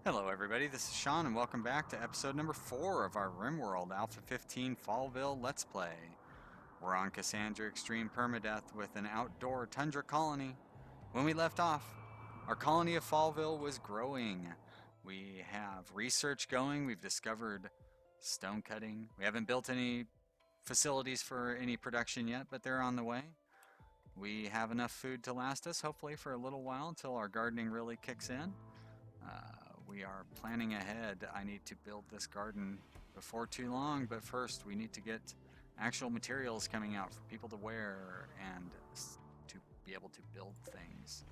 Hello everybody, this is Sean and welcome back to episode number 4 of our Rimworld Alpha 15 Fallville Let's Play. We're on Cassandra Extreme Permadeath with an outdoor tundra colony. When we left off, our colony of Fallville was growing. We have research going, we've discovered stone cutting. We haven't built any facilities for any production yet, but they're on the way. We have enough food to last us, hopefully for a little while until our gardening really kicks in. We are planning ahead. I need to build this garden before too long, but first we need to get actual materials coming out for people to wear and to be able to build things.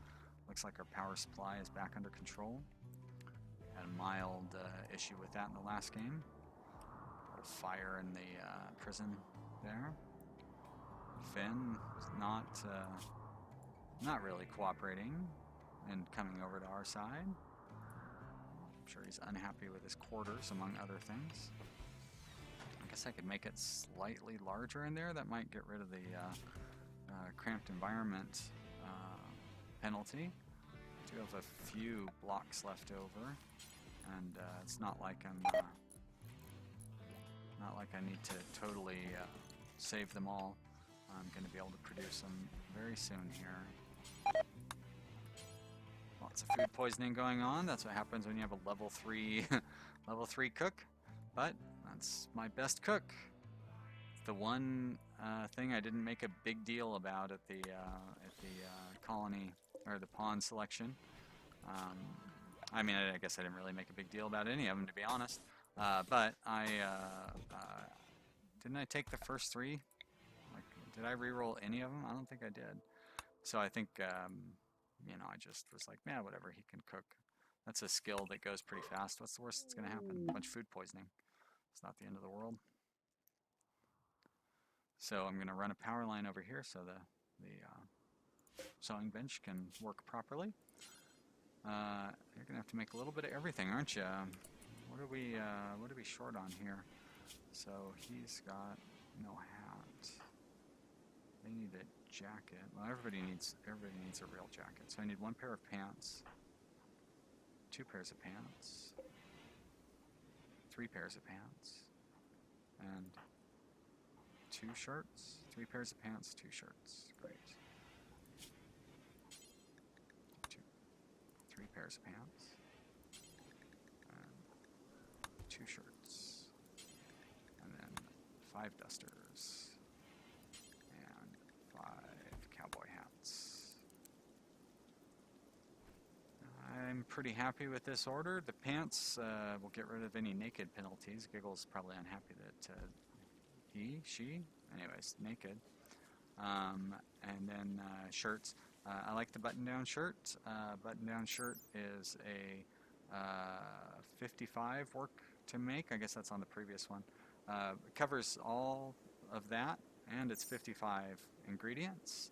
Looks like our power supply is back under control. Had a mild issue with that in the last game. Put a fire in the prison there. Finn is not really cooperating and coming over to our side. I'm sure he's unhappy with his quarters, among other things. I guess I could make it slightly larger in there. That might get rid of the cramped environment penalty. I do have a few blocks left over, and it's not like I need to totally save them all. I'm going to be able to produce them very soon here. Lots of food poisoning going on. That's what happens when you have a level 3 level 3 cook. But that's my best cook. It's the one thing I didn't make a big deal about at the colony or the pawn selection. I mean, I guess I didn't really make a big deal about any of them, to be honest. But I didn't I take the first 3? Like, did I re-roll any of them? I don't think I did. So I think. I just was like, yeah, whatever, he can cook. That's a skill that goes pretty fast. What's the worst that's going to happen? A bunch of food poisoning. It's not the end of the world. So I'm going to run a power line over here so the sewing bench can work properly. You're going to have to make a little bit of everything, aren't you? What are we short on here? So he's got no hat. They need a jacket. Well, everybody needs a real jacket. So I need 1 pair of pants, 2 pairs of pants, 3 pairs of pants, and 2 shirts. 3 pairs of pants, 2 shirts. Great. 3 pairs of pants, and 2 shirts, and then 5 dusters. And 5 cowboy hats. I'm pretty happy with this order. The pants will get rid of any naked penalties. Giggle's probably unhappy that she, anyways, naked. And then shirts. I like the button-down shirt. Button-down shirt is a 55 work to make. I guess that's on the previous one. It covers all of that. And it's 55 ingredients.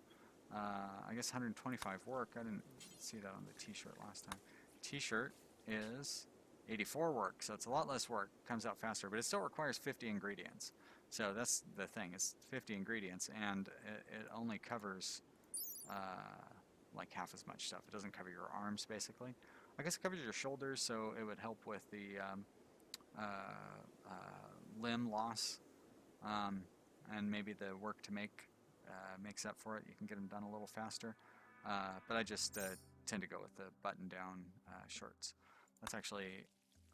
I guess 125 work. I didn't see that on the t-shirt last time. T-shirt is 84 work, so it's a lot less work. Comes out faster, but it still requires 50 ingredients. So that's the thing. It's 50 ingredients, and it only covers like half as much stuff. It doesn't cover your arms, basically. I guess it covers your shoulders, so it would help with the limb loss. And maybe the work to make makes up for it. You can get them done a little faster. But I just tend to go with the button-down shirts. That's actually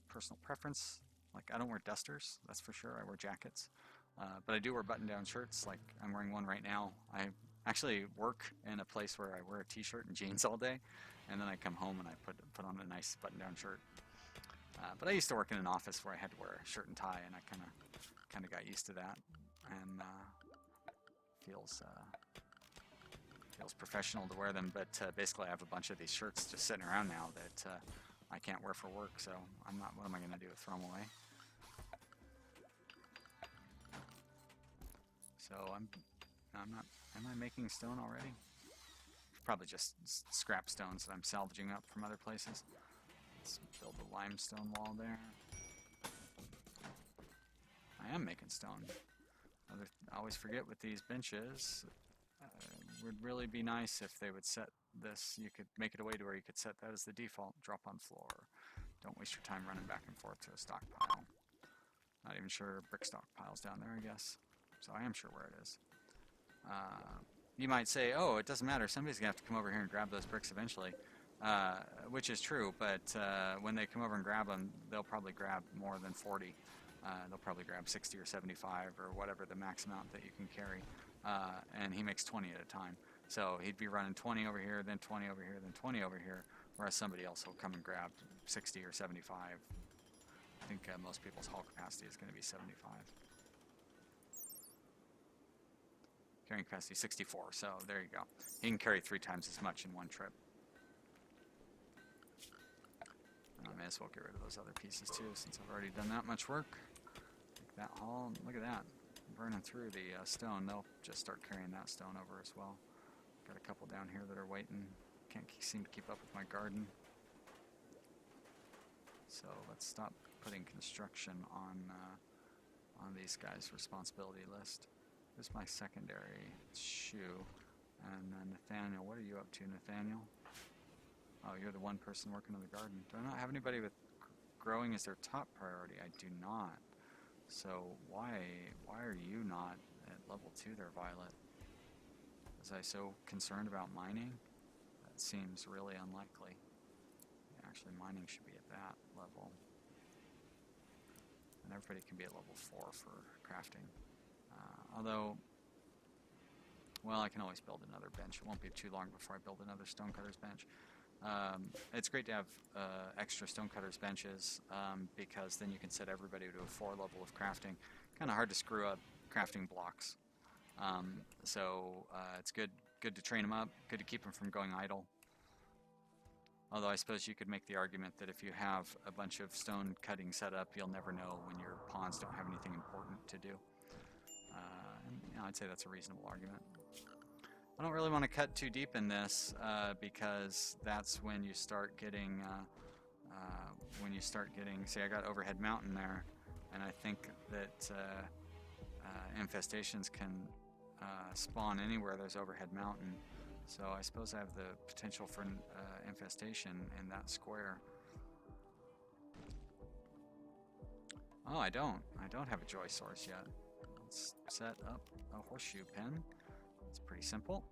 personal preference. Like, I don't wear dusters, that's for sure. I wear jackets. But I do wear button-down shirts. Like, I'm wearing one right now. I actually work in a place where I wear a t-shirt and jeans all day. And then I come home and I put on a nice button-down shirt. But I used to work in an office where I had to wear a shirt and tie, and I kind of got used to that. And feels professional to wear them, but basically I have a bunch of these shirts just sitting around now that I can't wear for work, so what am I going to do? Throw them away? So am I making stone already? Probably just scrap stones that I'm salvaging up from other places. Let's build a limestone wall there. I am making stone. I always forget with these benches, it would really be nice if they would set this, you could make it a way to where you could set that as the default drop on floor. Don't waste your time running back and forth to a stockpile. Not even sure brick stockpile's down there, I guess. So I am sure where it is. You might say, oh, it doesn't matter. Somebody's going to have to come over here and grab those bricks eventually. Which is true, but when they come over and grab them, they'll probably grab more than 40. They'll probably grab 60 or 75 or whatever the max amount that you can carry. And he makes 20 at a time. So he'd be running 20 over here, then 20 over here, then 20 over here, whereas somebody else will come and grab 60 or 75. I think most people's haul capacity is going to be 75. Carrying capacity 64, so there you go. He can carry 3 times as much in one trip. I may as well get rid of those other pieces too, since I've already done that much work. Take that haul, look at that. Burning through the stone, they'll just start carrying that stone over as well. Got a couple down here that are waiting. Can't seem to keep up with my garden. So let's stop putting construction on these guys' responsibility list. This is my secondary shoe. And Nathaniel, what are you up to, Nathaniel? Oh, you're the one person working on the garden. Do I not have anybody with growing as their top priority? I do not. So why are you not at level 2 there, Violet? Was I so concerned about mining? That seems really unlikely. Actually, mining should be at that level. And everybody can be at level 4 for crafting. Although, well, I can always build another bench. It won't be too long before I build another stonecutter's bench. It's great to have extra stonecutter's benches because then you can set everybody to a 4 level of crafting. Kind of hard to screw up crafting blocks. So it's good to train them up, good to keep them from going idle. Although I suppose you could make the argument that if you have a bunch of stone cutting set up, you'll never know when your pawns don't have anything important to do. And, you know, I'd say that's a reasonable argument. I don't really want to cut too deep in this because that's when you start getting, see, I got Overhead Mountain there, and I think that infestations can spawn anywhere there's Overhead Mountain. So I suppose I have the potential for infestation in that square. Oh, I don't have a joy source yet. Let's set up a horseshoe pen. It's pretty simple.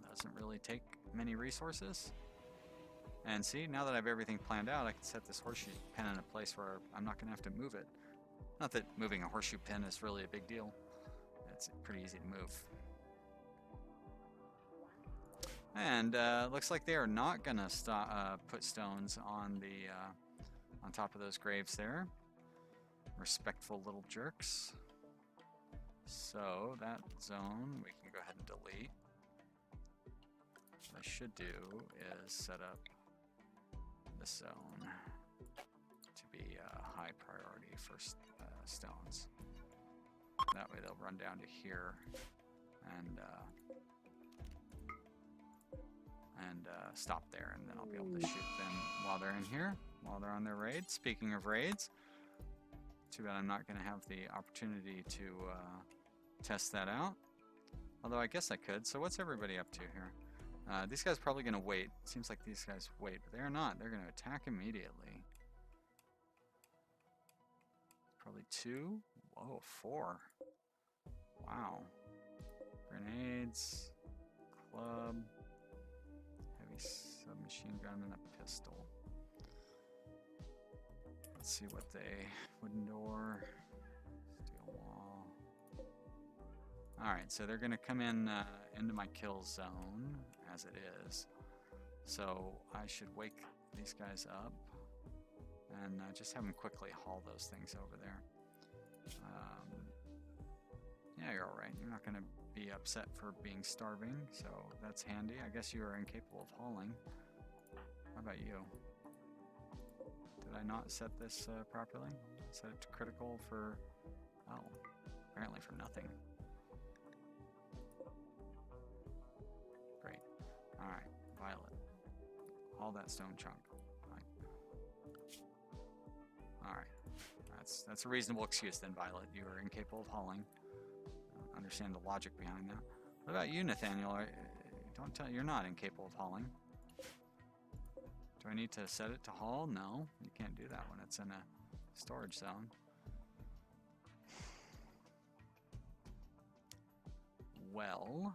Doesn't really take many resources. And see, now that I have everything planned out, I can set this horseshoe pen in a place where I'm not going to have to move it. Not that moving a horseshoe pen is really a big deal. It's pretty easy to move. And looks like they are not going to put stones on the on top of those graves there. Respectful little jerks. So that zone we can go ahead and delete. What I should do is set up this zone to be high priority for stones. That way they'll run down to here and stop there, and then I'll be able to shoot them while they're in here, while they're on their raid. Speaking of raids, too bad I'm not going to have the opportunity to test that out. Although I guess I could. So what's everybody up to here? These guys are probably going to wait. Seems like these guys wait, but they're not. They're going to attack immediately. Probably 2. Whoa, 4. Wow. Grenades. Club. Heavy submachine gun and a pistol. Let's see what they... Wooden door. Steel wall. Alright, so they're going to come in into my kill zone, as it is. So I should wake these guys up and just have them quickly haul those things over there. Yeah, you're alright. You're not going to be upset for being starving, so that's handy. I guess you are incapable of hauling. How about you? Did I not set this properly? Set it to critical for... Oh, apparently for nothing. Great. Alright, Violet. Haul that stone chunk. Alright. That's a reasonable excuse then, Violet. You are incapable of hauling. I don't understand the logic behind that. What about you, Nathaniel? Don't tell you're not incapable of hauling. Do Do I need to set it to haul? No, you can't do that when it's in a storage zone. Well,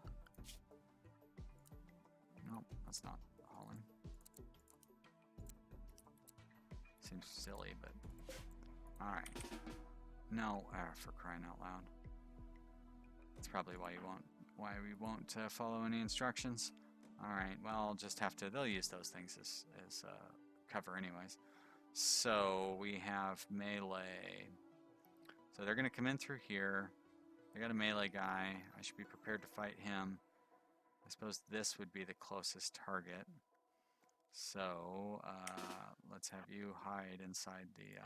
nope, that's not hauling. Seems silly, but all right. No, for crying out loud. That's probably why we won't follow any instructions. All right, well, I'll just have to. They'll use those things as cover, anyways. So we have melee. So they're gonna come in through here. They got a melee guy. I should be prepared to fight him. I suppose this would be the closest target. So let's have you hide inside the.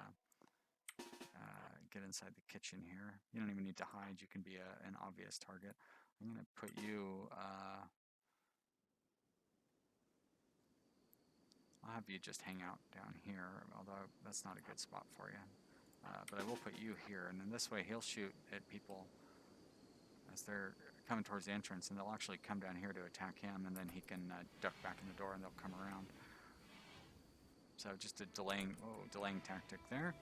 Get inside the kitchen here. You don't even need to hide. You can be an obvious target. I'm gonna put you. I'll have you just hang out down here, although that's not a good spot for you. But I will put you here, and then this way he'll shoot at people as they're coming towards the entrance, and they'll actually come down here to attack him, and then he can duck back in the door, and they'll come around. So just a delaying tactic there.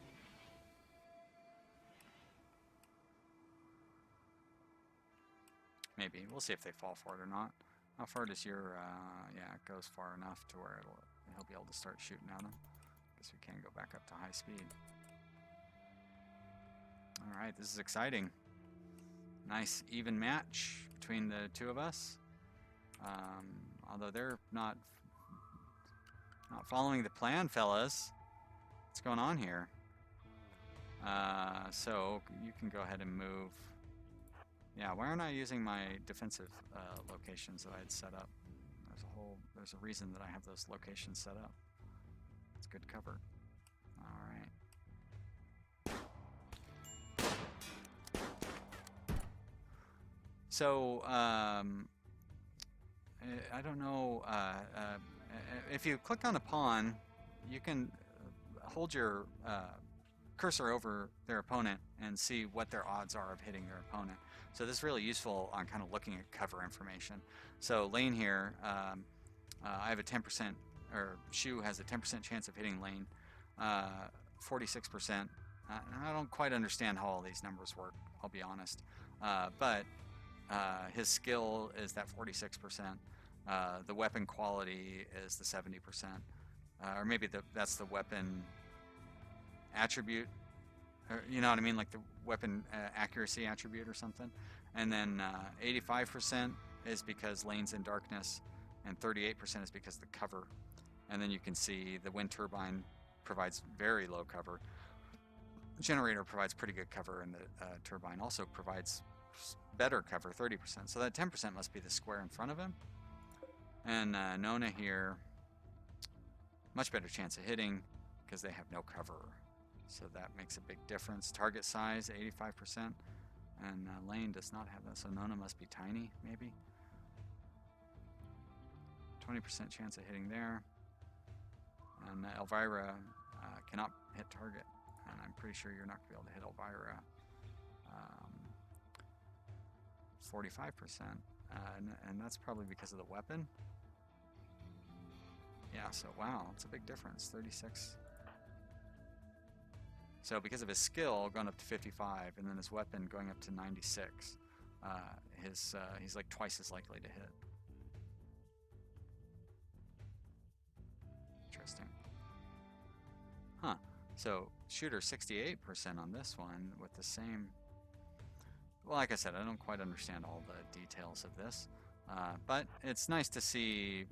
Maybe. We'll see if they fall for it or not. How far does your, yeah, it goes far enough to where he'll be able to start shooting at him. Guess we can go back up to high speed. Alright, this is exciting. Nice even match between the two of us. Although they're not following the plan, fellas. What's going on here? So you can go ahead and move. Yeah, why aren't I using my defensive locations that I had set up? There's a reason that I have those locations set up. It's good cover. All right. So I don't know if you click on a pawn, you can hold your cursor over their opponent and see what their odds are of hitting their opponent. So this is really useful on kind of looking at cover information. So lane here, I have a 10%, or Shu has a 10% chance of hitting lane, 46%. I don't quite understand how all these numbers work, I'll be honest. But his skill is that 46%. The weapon quality is the 70%. Or maybe that's the weapon attribute. You know what I mean, like the weapon accuracy attribute or something. And then 85% is because lane's in darkness, and 38% is because the cover. And then you can see the wind turbine provides very low cover. The generator provides pretty good cover, and the turbine also provides better cover, 30%. So that 10% must be the square in front of him. And Nona here, much better chance of hitting because they have no cover. So that makes a big difference. Target size, 85%. And lane does not have that, so Nona must be tiny, maybe. 20% chance of hitting there. And Elvira cannot hit target. And I'm pretty sure you're not going to be able to hit Elvira. 45%. And that's probably because of the weapon. Yeah, so wow, it's a big difference. 36. So because of his skill going up to 55, and then his weapon going up to 96, he's like twice as likely to hit. Interesting. Huh. So shooter 68% on this one with the same. Well, like I said, I don't quite understand all the details of this, but it's nice to see.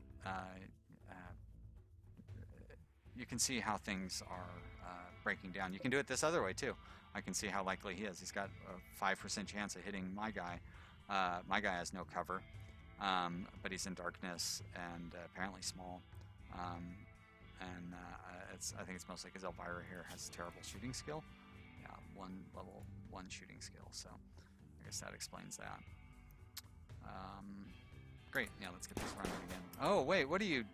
You can see how things are breaking down. You can do it this other way too. I can see how likely he is. He's got a 5% chance of hitting my guy. My guy has no cover, but he's in darkness and apparently small. I think it's mostly because Elvira here has terrible shooting skill. Yeah, level 1 shooting skill. So I guess that explains that. Great. Yeah, let's get this running again. Oh wait, what are you?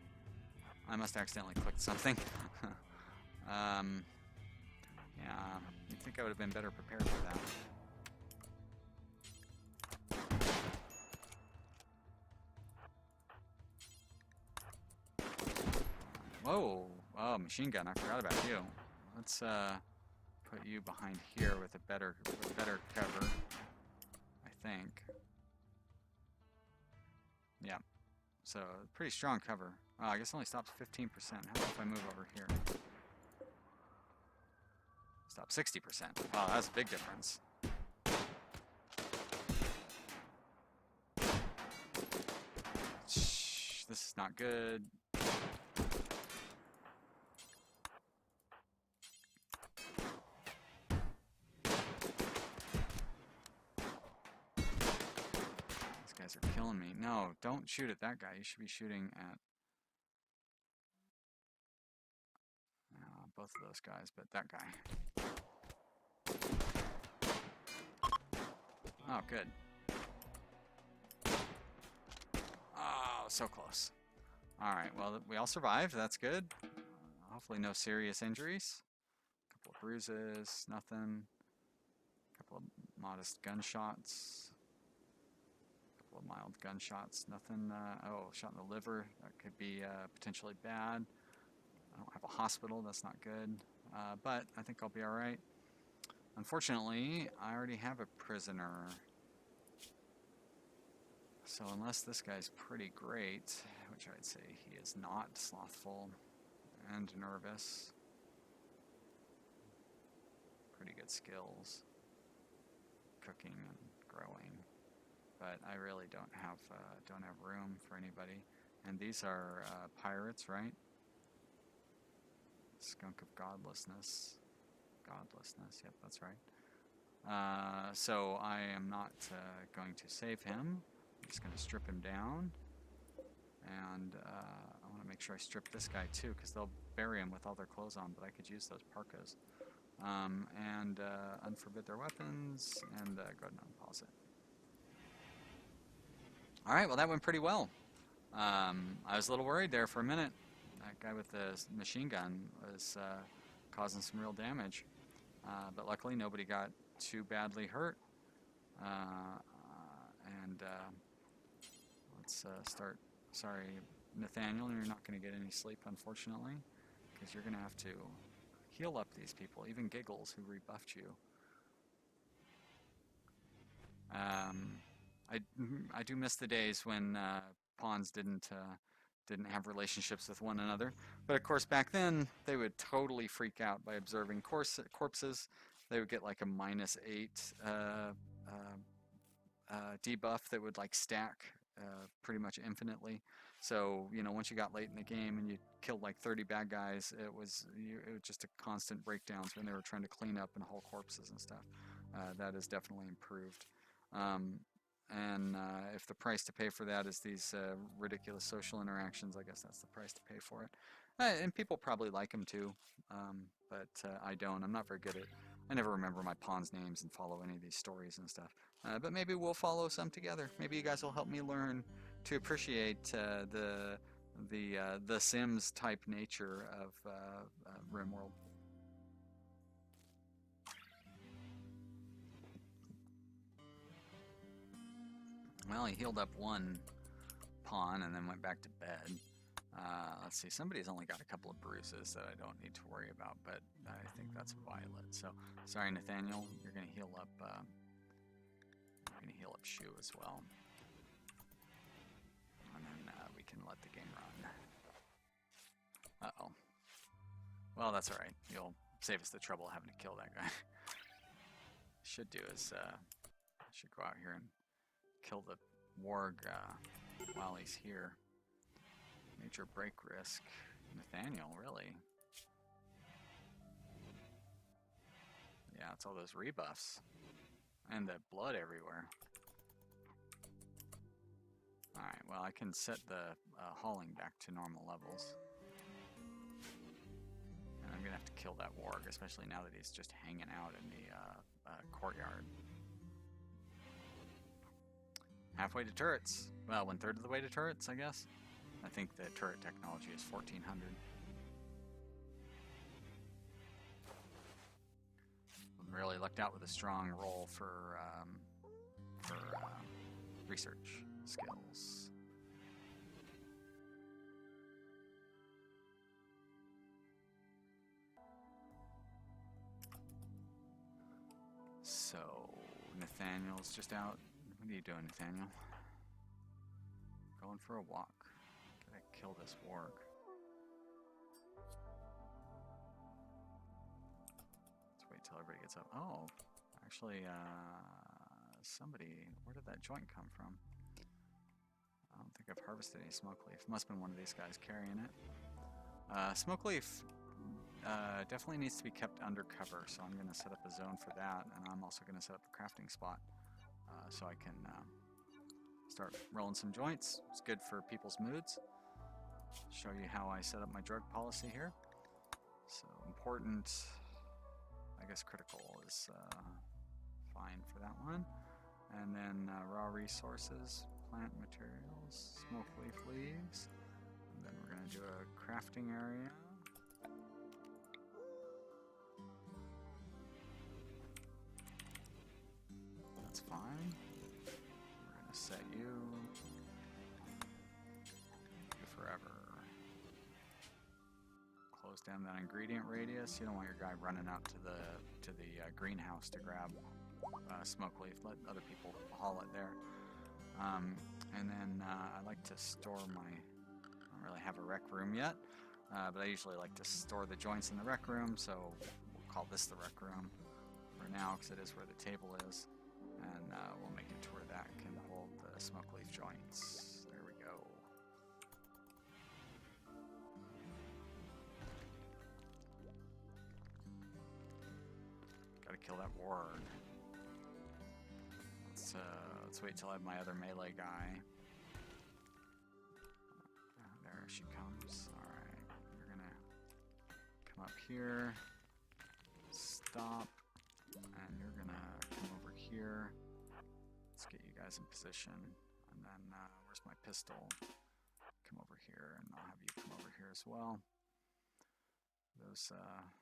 I must have accidentally clicked something. Yeah, you'd think I would have been better prepared for that. Whoa! Oh, machine gun. I forgot about you. Let's put you behind here with a better cover. I think. Yeah. So pretty strong cover. Oh, I guess it only stops 15%. How about if I move over here? Stop 60%. Wow, that's a big difference. Shh, this is not good. These guys are killing me. No, don't shoot at that guy. You should be shooting at both of those guys, but that guy. Oh, good. Oh, so close. Alright, well, we all survived. That's good. Hopefully no serious injuries. A couple of bruises, nothing. A couple of modest gunshots. A couple of mild gunshots, nothing. Oh, shot in the liver. That could be potentially bad. I don't have a hospital. That's not good. But I think I'll be alright. Unfortunately, I already have a prisoner. So unless this guy's pretty great, which I'd say he is not, slothful and nervous. Pretty good skills, cooking and growing, but I really don't have room for anybody. And these are pirates, right? Skunk of godlessness. Godlessness, yep, that's right. So I am not going to save him. I'm just going to strip him down. And I want to make sure I strip this guy too, because they'll bury him with all their clothes on, but I could use those parkas. And unforbid their weapons, and go ahead and unpause it. Alright, well that went pretty well. I was a little worried there for a minute. That guy with the machine gun was causing some real damage. But luckily nobody got too badly hurt. Let's start. Sorry, Nathaniel, you're not going to get any sleep, unfortunately, because you're going to have to heal up these people, even Giggles, who rebuffed you. I do miss the days when pawns didn't have relationships with one another. But of course, back then they would totally freak out by observing corpses. They would get like a -8 debuff that would like stack pretty much infinitely. So once you got late in the game and you killed like 30 bad guys, it was just a constant breakdowns when they were trying to clean up and haul corpses and stuff. That has definitely improved. If the price to pay for that is these ridiculous social interactions, I guess that's the price to pay for it. And people probably like them too, but I don't. I'm not very good at. I never remember my pawns' names and follow any of these stories and stuff. But maybe we'll follow some together. Maybe you guys will help me learn to appreciate the Sims type nature of Rimworld. Well, he healed up one pawn and then went back to bed. Let's see, somebody's only got a couple of bruises that I don't need to worry about, but I think that's Violet. So, sorry, Nathaniel, you're going to heal up. Shu as well, and then we can let the game run. Uh-oh. Well, that's all right. You'll save us the trouble of having to kill that guy. Should do is should go out here and kill the warg while he's here. Major break risk. Nathaniel, really? Yeah, it's all those rebuffs. And the blood everywhere. Alright, well I can set the hauling back to normal levels. And I'm going to have to kill that warg, especially now that he's just hanging out in the courtyard. Halfway to turrets. Well, 1/3 of the way to turrets, I guess. I think the turret technology is 1400. Really lucked out with a strong roll for research skills. So, Nathaniel's just out. What are you doing, Nathaniel? Going for a walk. Gotta kill this warg. Let's wait till everybody gets up. Oh, actually, somebody... Where did that joint come from? I don't think I've harvested any smoke leaf. Must have been one of these guys carrying it. Smoke leaf definitely needs to be kept under cover, so I'm going to set up a zone for that, and I'm also going to set up a crafting spot so I can start rolling some joints. It's good for people's moods. Show you how I set up my drug policy here. So important, I guess critical is fine for that one. And then raw resources, plant materials, smoke leaf leaves. And then we're going to do a crafting area. That's fine. We're going to set you forever. Close down that ingredient radius. You don't want your guy running out to the greenhouse to grab smoke leaf. Let other people haul it there. And then I like to store my... I don't really have a rec room yet, but I usually like to store the joints in the rec room, so we'll call this the rec room for now because it is where the table is. And we'll make it to where that can hold the smoke leaf joints. There we go. Gotta kill that warg. Let's wait till I have my other melee guy. There she comes. Alright, you're gonna come up here, stop, and you're gonna come over here. Let's get you guys in position. And then, where's my pistol? Come over here, and I'll have you come over here as well. Those,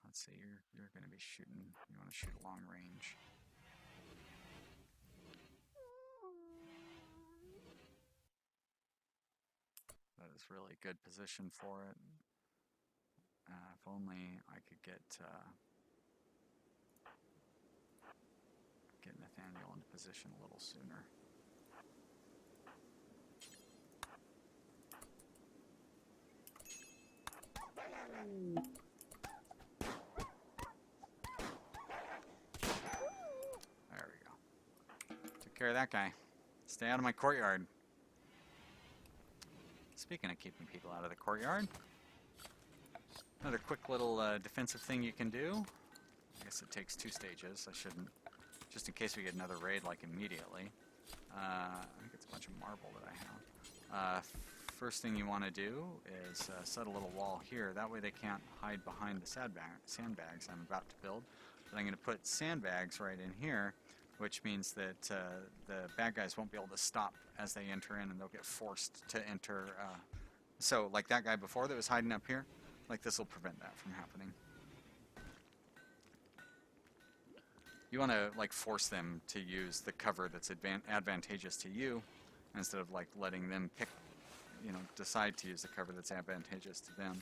let's see, you're gonna be shooting, you wanna shoot long range. That is really good position for it. If only I could get Nathaniel into position a little sooner. There we go. Took care of that guy. Stay out of my courtyard. Speaking of keeping people out of the courtyard, another quick little defensive thing you can do. I guess it takes 2 stages. I shouldn't, just in case we get another raid like immediately. I think it's a bunch of marble that I have. First thing you want to do is set a little wall here. That way they can't hide behind the sandbags I'm about to build. But I'm going to put sandbags right in here, which means that the bad guys won't be able to stop as they enter in, and they'll get forced to enter. So like that guy before that was hiding up here, like this will prevent that from happening. You want to like force them to use the cover that's advantageous to you, instead of like letting them pick, decide to use the cover that's advantageous to them.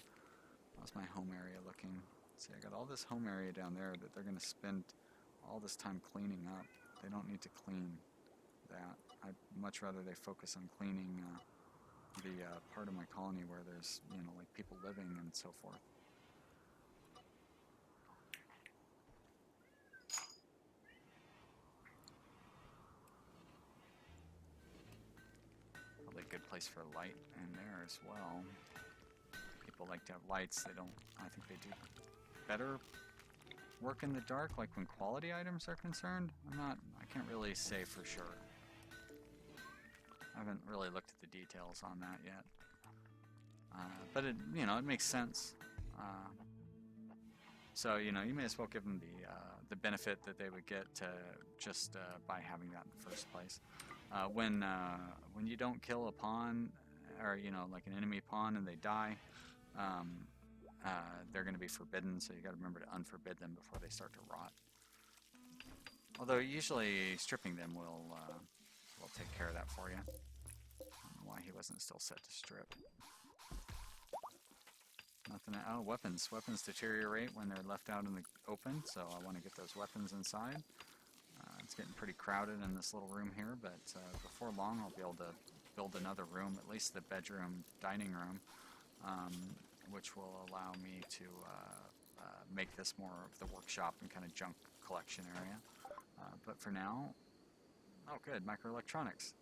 How's my home area looking? See, I got all this home area down there that they're going to spend all this time cleaning up. They don't need to clean that. I'd much rather they focus on cleaning the part of my colony where there's, like people living and so forth. Probably a good place for light in there as well. People like to have lights. They don't, I think they do better work in the dark, like when quality items are concerned. I can't really say for sure. I haven't really looked at the details on that yet. But it, it makes sense. So, you may as well give them the benefit that they would get just by having that in the first place. When you don't kill a pawn, or, like an enemy pawn and they die, they're going to be forbidden, so you got to remember to unforbid them before they start to rot. Although usually stripping them will take care of that for you. I don't know why he wasn't still set to strip. Nothing. Oh, weapons. Weapons deteriorate when they're left out in the open, so I want to get those weapons inside. It's getting pretty crowded in this little room here, but before long I'll be able to build another room, at least the bedroom, dining room, which will allow me to make this more of the workshop and kind of junk collection area. But for now, oh good, microelectronics.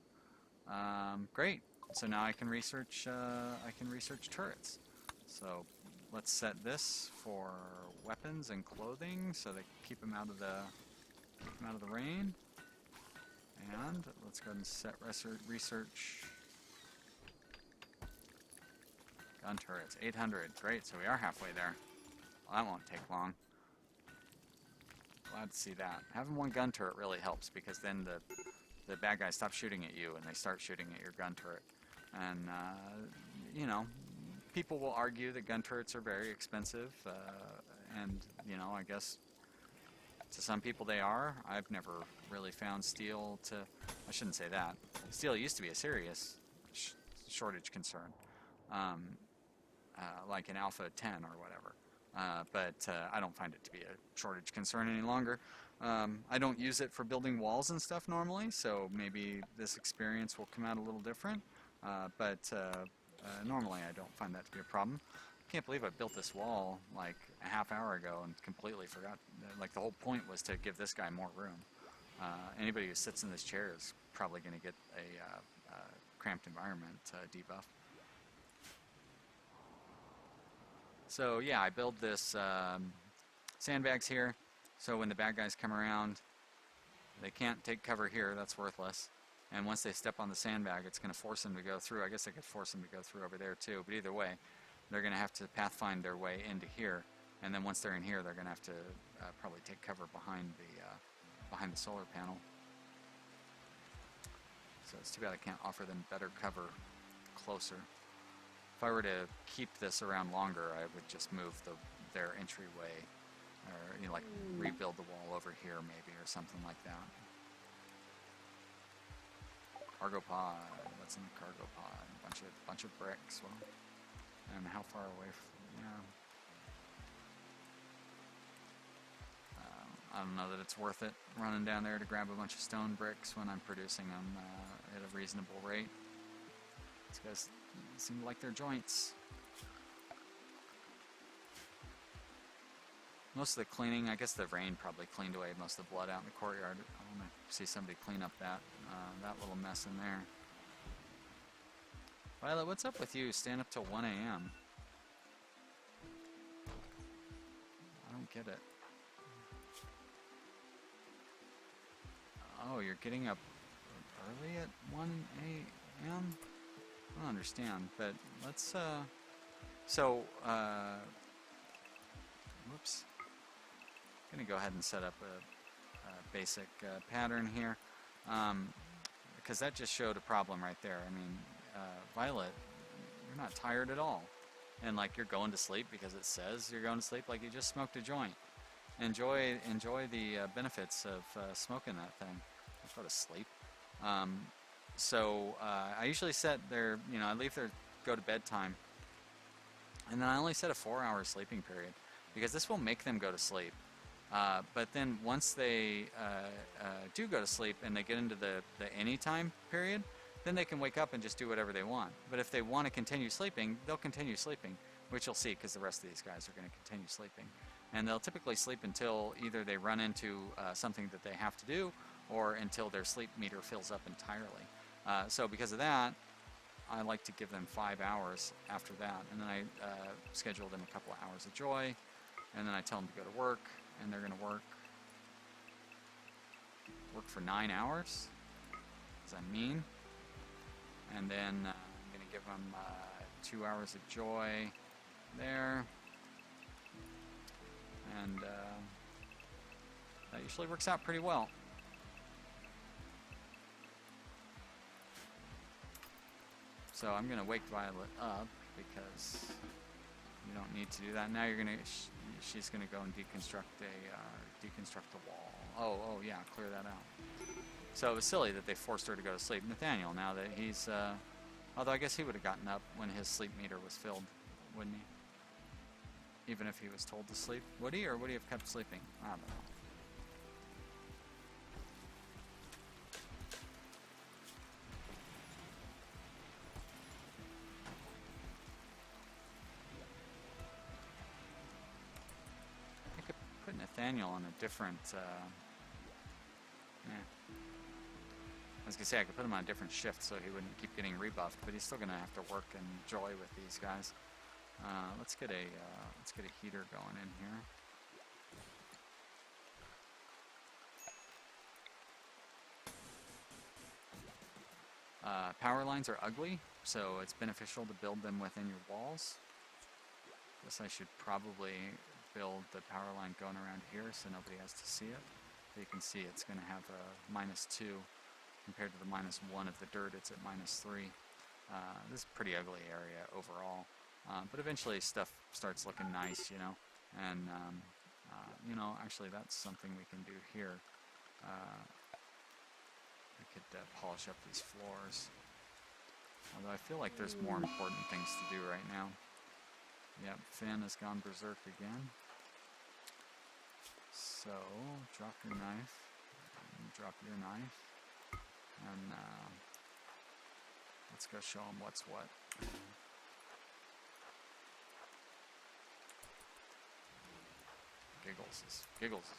Great. So now I can research turrets. So let's set this for weapons and clothing, so they keep them out of the rain. And let's go ahead and set research gun turrets. 800. Great. So we are halfway there. Well, that won't take long. Glad to see that. Having one gun turret really helps, because then the bad guys stop shooting at you and they start shooting at your gun turret. And you know, people will argue that gun turrets are very expensive, and you know, I guess to some people they are. I've never really found steel to, I shouldn't say that. Steel used to be a serious shortage concern, like in Alpha 10 or whatever. But I don't find it to be a shortage concern any longer. I don't use it for building walls and stuff normally, so maybe this experience will come out a little different. But normally I don't find that to be a problem. I can't believe I built this wall like a half hour ago and completely forgot. Like the whole point was to give this guy more room. Anybody who sits in this chair is probably going to get a cramped environment debuff. So yeah, I build this sandbags here, so when the bad guys come around, they can't take cover here. That's worthless. And once they step on the sandbag, it's going to force them to go through. I guess I could force them to go through over there too, but either way, they're going to have to pathfind their way into here. And then once they're in here, they're going to have to probably take cover behind the solar panel. So it's too bad I can't offer them better cover closer. If I were to keep this around longer, I would just move their entryway, or you know, like rebuild the wall over here maybe, or something like that. Cargo pod. What's in the cargo pod? Bunch of bricks. Well, and how far away from? Yeah. I don't know that it's worth it running down there to grab a bunch of stone bricks when I'm producing them at a reasonable rate. These guys seem like they're joints. Most of the cleaning, I guess the rain probably cleaned away most of the blood out in the courtyard. I want to see somebody clean up that little mess in there. Violet, what's up with you? Staying up till 1 a.m. I don't get it. Oh, you're getting up early at 1 a.m.? I don't understand, but let's, whoops. I'm going to go ahead and set up a basic pattern here, because that just showed a problem right there. I mean, Violet, you're not tired at all. And like you're going to sleep because it says you're going to sleep, like you just smoked a joint. Enjoy the benefits of smoking that thing. Let's go to sleep. So I usually set their, I leave their go to bed time, and then I only set a 4-hour sleeping period, because this will make them go to sleep. But then once they do go to sleep and they get into the anytime period, then they can wake up and just do whatever they want. But if they want to continue sleeping, they'll continue sleeping, which you'll see because the rest of these guys are going to continue sleeping. And they'll typically sleep until either they run into something that they have to do, or until their sleep meter fills up entirely. So because of that, I like to give them 5 hours after that. And then I schedule them a couple of hours of joy, and then I tell them to go to work, and they're going to work for 9 hours. Does that mean? And then I'm going to give them 2 hours of joy there. And that usually works out pretty well. So I'm going to wake Violet up, because you don't need to do that. Now she's going to go and deconstruct the wall. Oh yeah, clear that out. So it was silly that they forced her to go to sleep. Nathaniel, now that he's, although I guess he would have gotten up when his sleep meter was filled, wouldn't he? Even if he was told to sleep. Would he, or would he have kept sleeping? I don't know. Nathaniel on a different, I was going to say I could put him on a different shift so he wouldn't keep getting rebuffed, but he's still going to have to work and enjoy with these guys. Let's get a heater going in here. Power lines are ugly, so it's beneficial to build them within your walls. Guess I should probably build the power line going around here so nobody has to see it. But you can see it's going to have a -2 compared to the -1 of the dirt. It's at -3. This is a pretty ugly area overall, but eventually stuff starts looking nice, you know. And you know, actually that's something we can do here. We could polish up these floors. Although I feel like there's more important things to do right now. Yep, Finn has gone berserk again. So, drop your knife. Drop your knife. And let's go show him what's what. Giggles is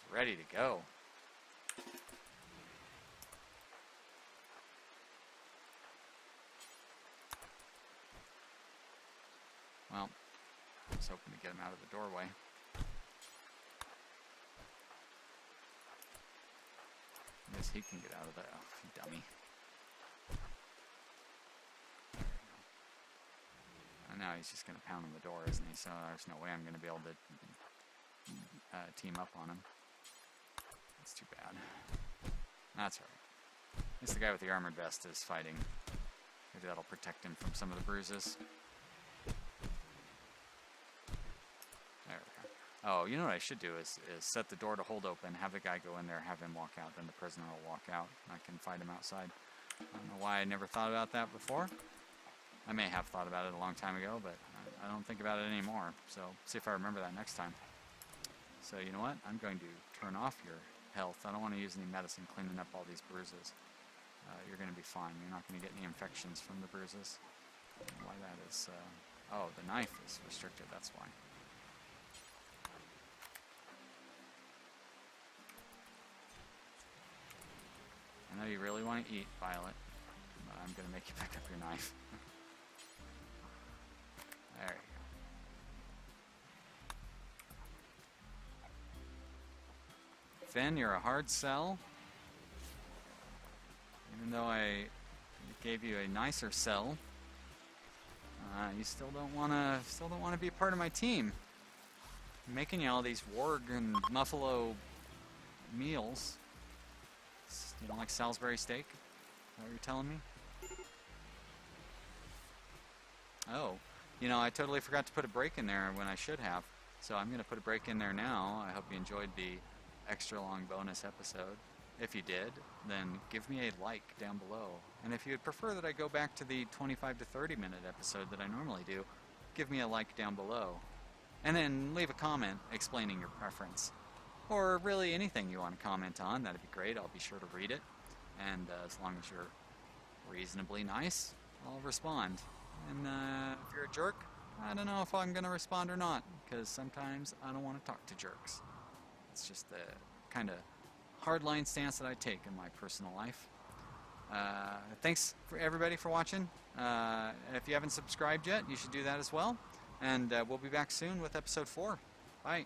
ready to go. Well, I was hoping to get him out of the doorway. I guess he can get out of there. Oh, you dummy. There we go. And now he's just going to pound on the door, isn't he? So there's no way I'm going to be able to team up on him. That's too bad. That's alright. At least the guy with the armored vest is fighting. Maybe that'll protect him from some of the bruises. There we go. Oh, you know what I should do is set the door to hold open, have the guy go in there, have him walk out, then the prisoner will walk out, and I can fight him outside. I don't know why I never thought about that before. I may have thought about it a long time ago, but I don't think about it anymore. So, see if I remember that next time. So, you know what? I'm going to turn off your health. I don't want to use any medicine cleaning up all these bruises. You're going to be fine. You're not going to get any infections from the bruises. Why that is... oh, the knife is restricted. That's why. I know you really want to eat, Violet, but I'm going to make you pick up your knife. There you go. Finn, you're a hard sell. Even though I gave you a nicer sell, you still don't want to be a part of my team. I'm making you all these warg and muffalo meals. You don't like Salisbury steak? Is that what you're telling me? Oh, you know, I totally forgot to put a break in there when I should have. So I'm going to put a break in there now. I hope you enjoyed the extra long bonus episode. If you did, then give me a like down below. And if you'd prefer that I go back to the 25 to 30 minute episode that I normally do, give me a like down below. And then leave a comment explaining your preference. Or really anything you want to comment on, that'd be great. I'll be sure to read it. And as long as you're reasonably nice, I'll respond. And if you're a jerk, I don't know if I'm going to respond or not, because sometimes I don't want to talk to jerks. It's just the kind of hardline stance that I take in my personal life. Thanks for everybody for watching. If you haven't subscribed yet, you should do that as well. And we'll be back soon with episode 4. Bye.